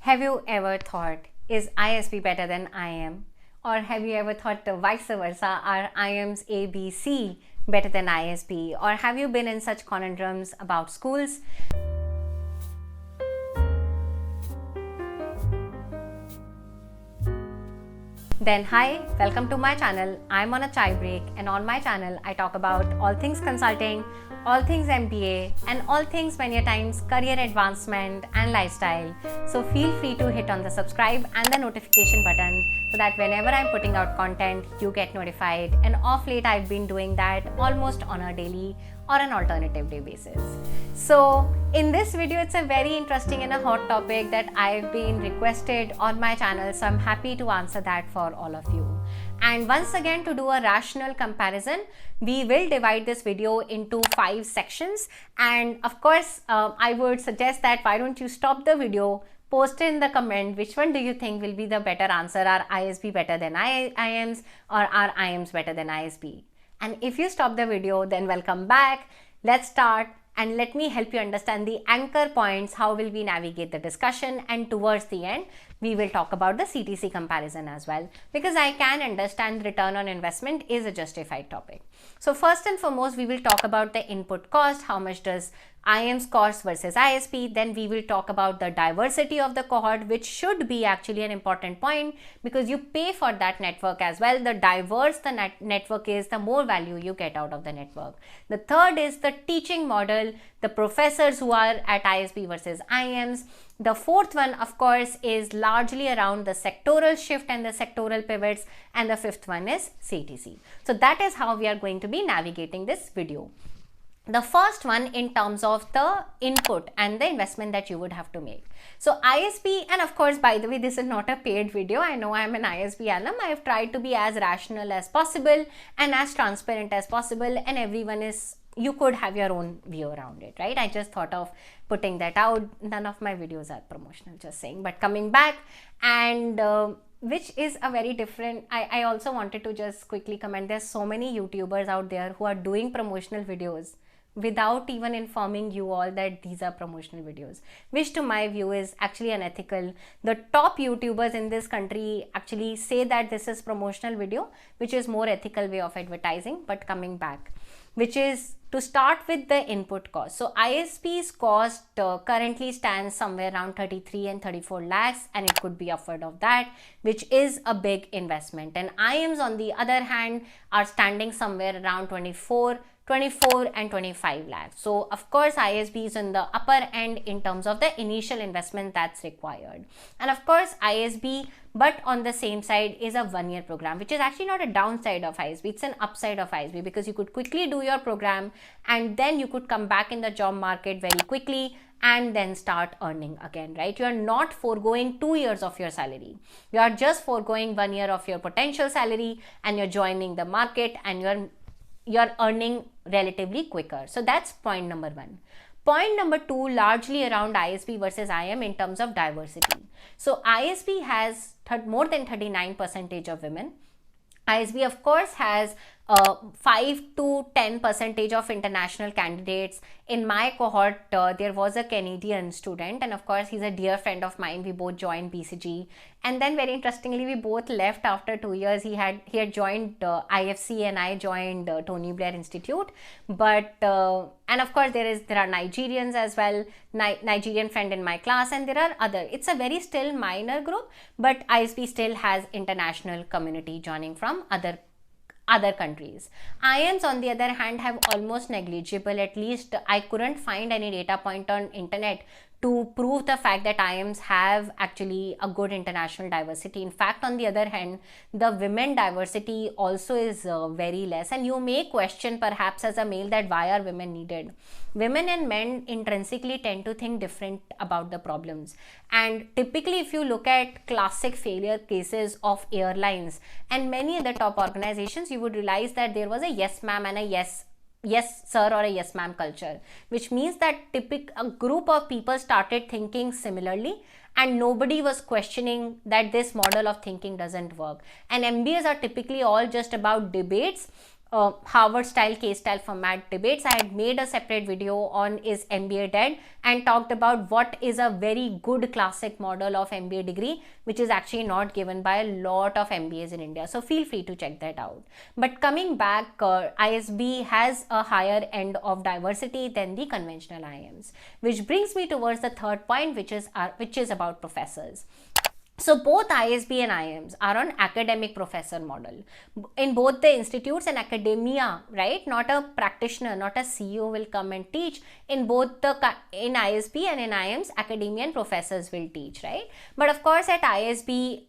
Have you ever thought, is ISB better than IIM? Or have you ever thought the vice versa, are IIMs ABC better than ISB? Or have you been in such conundrums about schools? Then hi, welcome to my channel. I'm on a chai break, and on my channel I talk about all things consulting, all things MBA, and all things many times career advancement and lifestyle. So feel free to hit on the subscribe and the notification button so that whenever I'm putting out content, you get notified. And of late I've been doing that almost on a daily or an alternative day basis. So in this video, it's a very interesting and a hot topic that I've been requested on my channel, so I'm happy to answer that for all of you. And once again, to do a rational comparison, we will divide this video into 5 sections. And of course, I would suggest that why don't you stop the video, post in the comment which one do you think will be the better answer. Are ISB better than IIMs, or are IIMs better than ISB? And if you stop the video, then welcome back. Let's start, and let me help you understand the anchor points. How will we navigate the discussion? And towards the end, we will talk about the CTC comparison as well, because I can understand return on investment is a justified topic. So first and foremost, we will talk about the input cost. How much does IIMs cost versus ISB? Then we will talk about the diversity of the cohort, which should be actually an important point because you pay for that network as well. The diverse the network is, the more value you get out of the network. The third is the teaching model, the professors who are at ISB versus IIMs. The fourth one, of course, is largely around the sectoral shift and the sectoral pivots. And the fifth one is CTC. So that is how we are going to be navigating this video. The first one in terms of the input and the investment that you would have to make. So ISB, and of course, by the way, this is not a paid video. I know I'm an ISB alum. I have tried to be as rational as possible and as transparent as possible, and everyone is, you could have your own view around it, right? I just thought of putting that out. None of my videos are promotional, just saying. But coming back, and which is a very different, I also wanted to just quickly comment, there's so many YouTubers out there who are doing promotional videos without even informing you all that these are promotional videos, which to my view is actually unethical. The top YouTubers in this country actually say that this is promotional video, which is more ethical way of advertising. But coming back, which is to start with the input cost. So ISB's cost currently stands somewhere around 33 and 34 lakhs, and it could be upward of that, which is a big investment. And IIMs on the other hand are standing somewhere around 24 and 25 lakhs. So of course ISB is on the upper end in terms of the initial investment that's required. And of course ISB, but on the same side, is a 1-year program, which is actually not a downside of ISB, it's an upside of ISB, because you could quickly do your program and then you could come back in the job market very quickly and then start earning again, right? You are not foregoing 2 years of your salary. You are just foregoing 1 year of your potential salary, and you're joining the market and you're earning relatively quicker. So that's point number 1. Point number 2, largely around ISB versus IIM in terms of diversity. So ISB has more than 39% of women. ISB of course has 5 to 10% of international candidates. In my cohort, there was a Canadian student, and of course he's a dear friend of mine. We both joined BCG, and then very interestingly, we both left after 2 years. He had joined IFC, and I joined Tony Blair Institute. But and of course there are Nigerians as well, Nigerian friend in my class, and there are other. It's a very still minor group, but ISB still has international community joining from other countries. IIMs on the other hand have almost negligible, at least I couldn't find any data point on internet to prove the fact that IIMs have actually a good international diversity. In fact, on the other hand, the women diversity also is very less, and you may question perhaps as a male that why are women needed. Women and men intrinsically tend to think different about the problems, and typically if you look at classic failure cases of airlines and many other top organizations, you would realize that there was a yes ma'am and a yes sir or a yes ma'am culture, which means that a group of people started thinking similarly, and nobody was questioning that this model of thinking doesn't work. And MBAs are typically all just about debates Harvard style case style format debates. I had made a separate video on is MBA dead and talked about what is a very good classic model of MBA degree, which is actually not given by a lot of MBAs in India. So feel free to check that out. But coming back, ISB has a higher end of diversity than the conventional IIMs, which brings me towards the third point, which is about professors. So both ISB and IIMs are on academic professor model. In both the institutes and academia, right? Not a practitioner, not a CEO will come and teach. In ISB and in IIMs, academia and professors will teach, right? But of course at ISB,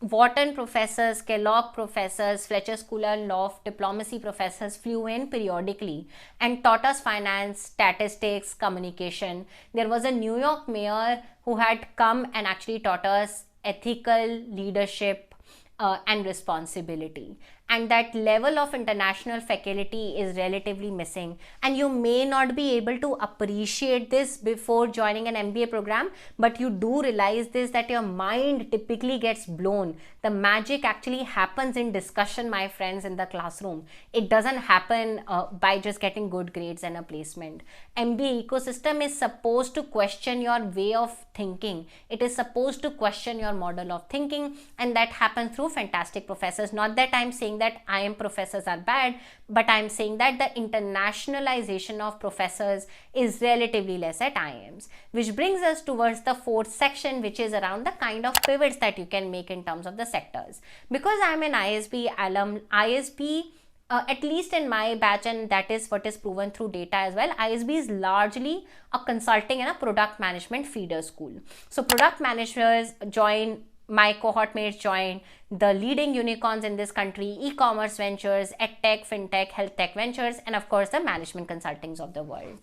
Wharton professors, Kellogg professors, Fletcher School of Diplomacy professors flew in periodically and taught us finance, statistics, communication. There was a New York mayor who had come and actually taught us ethical leadership and responsibility. And that level of international faculty is relatively missing, and you may not be able to appreciate this before joining an MBA program, but you do realize this, that your mind typically gets blown. The magic actually happens in discussion, my friends, in the classroom. It doesn't happen by just getting good grades and a placement. MBA ecosystem is supposed to question your way of thinking. It is supposed to question your model of thinking, and that happens through fantastic professors. Not that I'm saying that IIM professors are bad, but I'm saying that the internationalization of professors is relatively less at IIMs, which brings us towards the fourth section, which is around the kind of pivots that you can make in terms of the sectors. Because I'm an ISB alum, ISB at least in my batch, and that is what is proven through data as well, ISB is largely a consulting and a product management feeder school. So product managers join, my cohort mates join the leading unicorns in this country, e-commerce ventures, edtech, fintech, health tech ventures, and of course the management consultings of the world.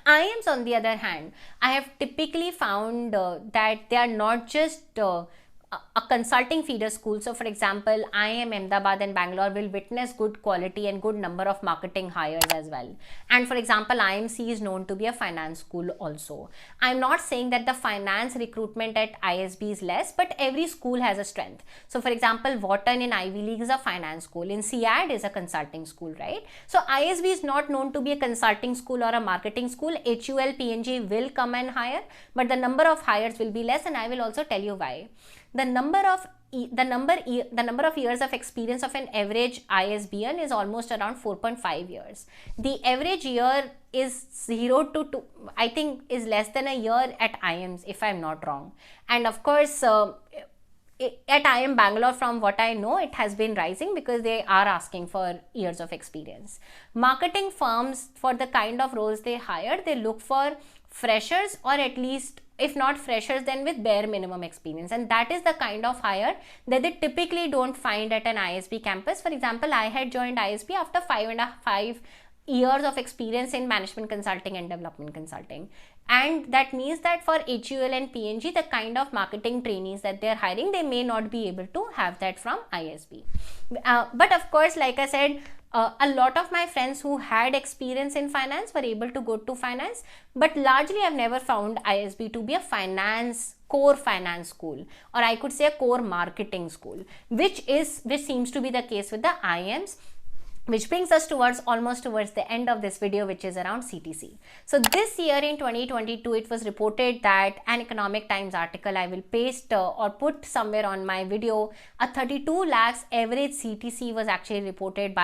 IIMs, on the other hand, I have typically found that they are not just a consulting feeder school. So for example, IIM Ahmedabad and Bangalore will witness good quality and good number of marketing hires as well. And for example, IMC is known to be a finance school also. I'm not saying that the finance recruitment at ISB is less, but every school has a strength. So for example, Wharton in Ivy League is a finance school, in CAD is a consulting school, right? So ISB is not known to be a consulting school or a marketing school. HUL, PNG will come and hire, but the number of hires will be less, and I will also tell you why. The number of years of experience of an average ISBN is almost around 4.5 years. The average year is 0 to 2, I think is less than a year at IIMs, if I'm not wrong. And of course, at IIM Bangalore, from what I know, it has been rising because they are asking for years of experience. Marketing firms, for the kind of roles they hire, they look for freshers, or at least, if not freshers, then with bare minimum experience, and that is the kind of hire that they typically don't find at an ISB campus. For example, I had joined ISB after 5.5 years of experience in management consulting and development consulting, and that means that for HUL and PNG, the kind of marketing trainees that they're hiring, they may not be able to have that from ISB. But of course, like I said, a lot of my friends who had experience in finance were able to go to finance, but largely I've never found ISB to be a core finance school, or I could say a core marketing school, which seems to be the case with the IIMs. Which brings us almost towards the end of this video, which is around CTC. So this year in 2022, it was reported that an Economic Times article, I will paste or put somewhere on my video, a 32 lakhs average CTC was actually reported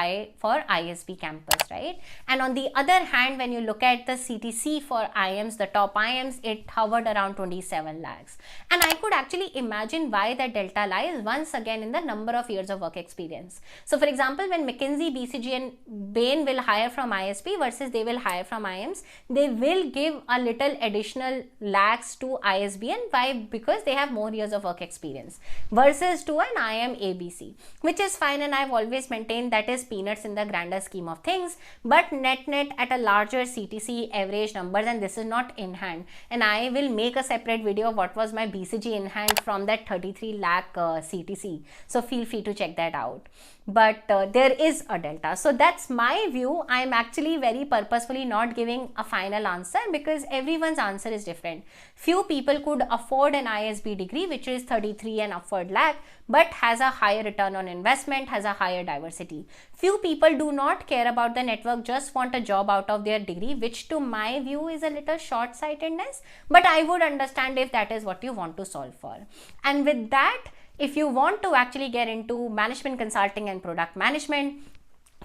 for ISB campus, right? And on the other hand, when you look at the CTC for IIMs, the top IIMs, it hovered around 27 lakhs. And I could actually imagine why the delta lies once again in the number of years of work experience. So for example, when McKinsey, BCG and Bain will hire from ISB versus they will hire from IIMs, they will give a little additional lakhs to ISB. And why? Because they have more years of work experience versus to an IIM ABC, which is fine, and I've always maintained that is peanuts in the grander scheme of things, but net at a larger CTC average numbers, and this is not in hand, and I will make a separate video of what was my BCG in hand from that 33 lakh CTC, so feel free to check that out. but there is a delta. So that's my view. I'm actually very purposefully not giving a final answer because everyone's answer is different. Few people could afford an ISB degree, which is 33 and upward lakh, but has a higher return on investment, has a higher diversity. Few people do not care about the network, just want a job out of their degree, which to my view is a little short-sightedness, but I would understand if that is what you want to solve for. And with that, if you want to actually get into management consulting and product management,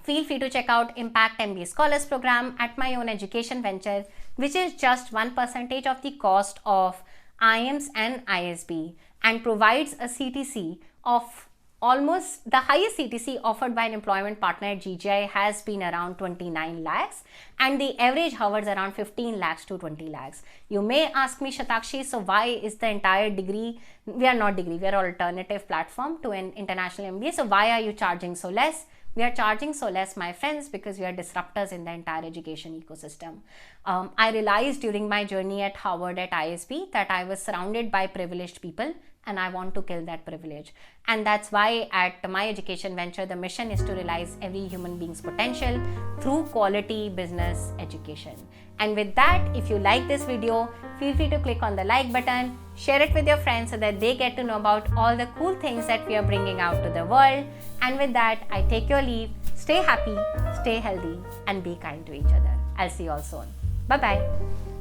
feel free to check out Impact MBA Scholars Program at my own education venture, which is just 1% of the cost of IIMs and ISB and provides a CTC of almost the highest CTC offered by an employment partner at GGI has been around 29 lakhs and the average hovers around 15 lakhs to 20 lakhs. You may ask me, Shatakshi, so why is the entire degree, we are not degree, we are an alternative platform to an international MBA, so why are you charging so less? We are charging so less, my friends, because we are disruptors in the entire education ecosystem. I realized during my journey at Harvard at ISB that I was surrounded by privileged people and I want to kill that privilege. And that's why at my education venture, the mission is to realize every human being's potential through quality business education. And with that, if you like this video, feel free to click on the like button, share it with your friends so that they get to know about all the cool things that we are bringing out to the world. And with that, I take your leave. Stay happy, stay healthy, and be kind to each other. I'll see you all soon. Bye-bye.